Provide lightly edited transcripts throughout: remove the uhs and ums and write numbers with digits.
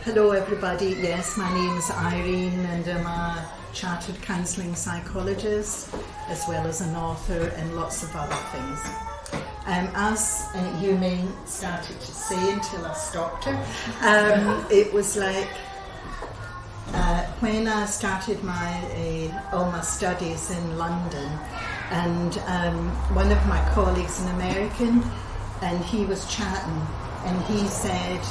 Hello everybody, yes, my name's Irene and I'm a chartered counselling psychologist as well as an author and lots of other things. As you may started to say until I stopped her, it was like when I started all my studies in London, and one of my colleagues, an American, and he was chatting and he said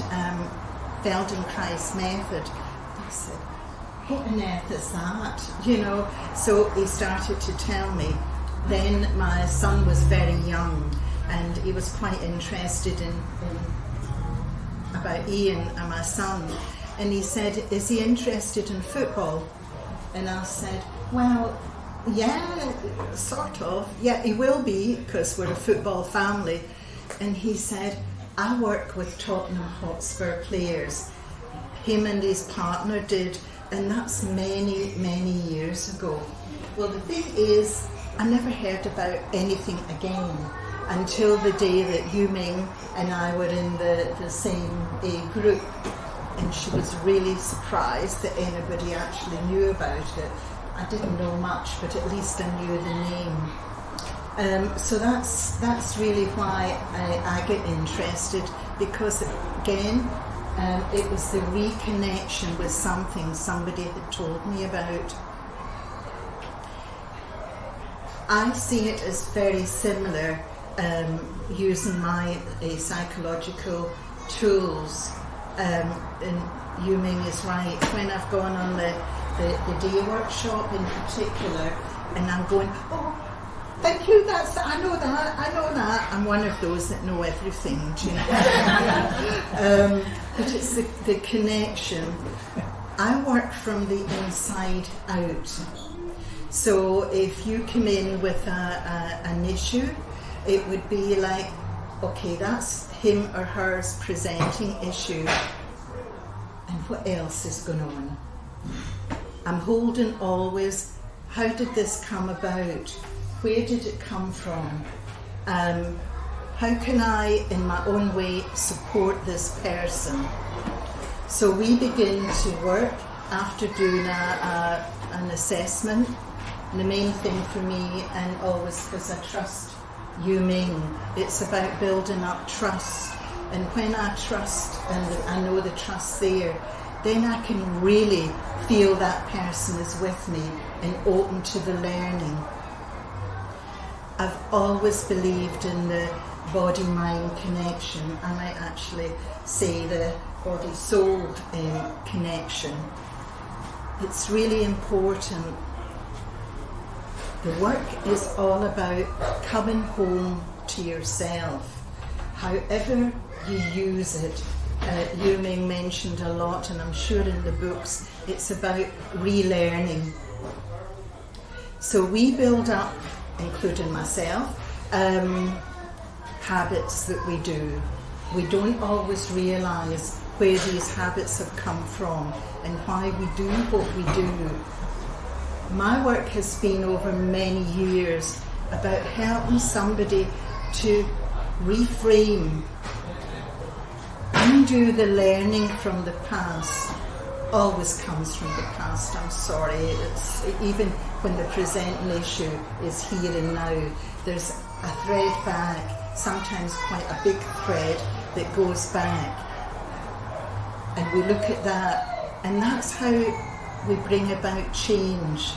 Feldenkrais Method. I said, what on earth is that? You know, so he started to tell me. Then my son was very young and he was quite interested in about Ian and my son, and he said, is he interested in football? And I said, well, yeah, sort of. Yeah, he will be because we're a football family. And he said, I work with Tottenham Hotspur players. Him and his partner did, and that's many, many years ago. Well, the thing is, I never heard about anything again until the day that Yu Ming and I were in the same group, and she was really surprised that anybody actually knew about it. I didn't know much, but at least I knew the name. So that's really why I get interested, because again, it was the reconnection with something somebody had told me about. I see it as very similar, using my psychological tools. And Yu Ming is right. When I've gone on the day workshop in particular, and I'm going, oh, thank you, I know that. I'm one of those that know everything, do you know? But it's the connection. I work from the inside out. So if you come in with an issue, it would be like, okay, that's him or her's presenting issue. And what else is going on? I'm holding always, how did this come about? Where did it come from? How can I, in my own way, support this person? So we begin to work after doing an assessment. And the main thing for me, and always because I trust Yu Ming, it's about building up trust. And when I trust, and I know the trust there, then I can really feel that person is with me and open to the learning. I've always believed in the body-mind connection. I might actually say the body-soul connection. It's really important. The work is all about coming home to yourself, however you use it. Yu Ming mentioned a lot, and I'm sure in the books, it's about relearning. So we build up, including myself, habits that we do. We don't always realise where these habits have come from and why we do what we do. My work has been over many years about helping somebody to reframe, undo the learning from the past. Always comes from the past, I'm sorry. It's even when the presenting issue is here and now, there's a thread back, sometimes quite a big thread that goes back. And we look at that, and that's how we bring about change.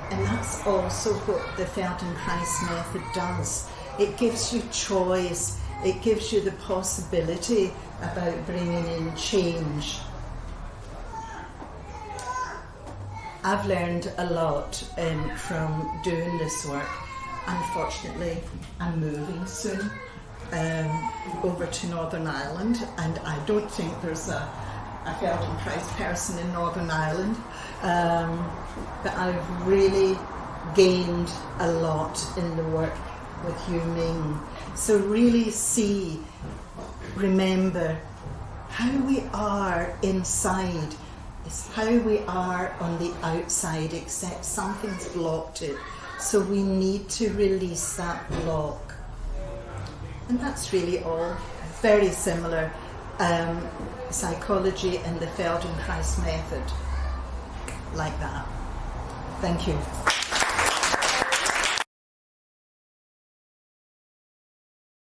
And that's also what the Feldenkrais Method does. It gives you choice, it gives you the possibility about bringing in change. I've learned a lot from doing this work. Unfortunately, I'm moving soon over to Northern Ireland, and I don't think there's a Feldenkrais person in Northern Ireland, but I've really gained a lot in the work with Yu Ming. So really remember, how we are inside is how we are on the outside, except something's blocked it. So we need to release that block. And that's really all. Very similar psychology and the Feldenkrais method, like that. Thank you.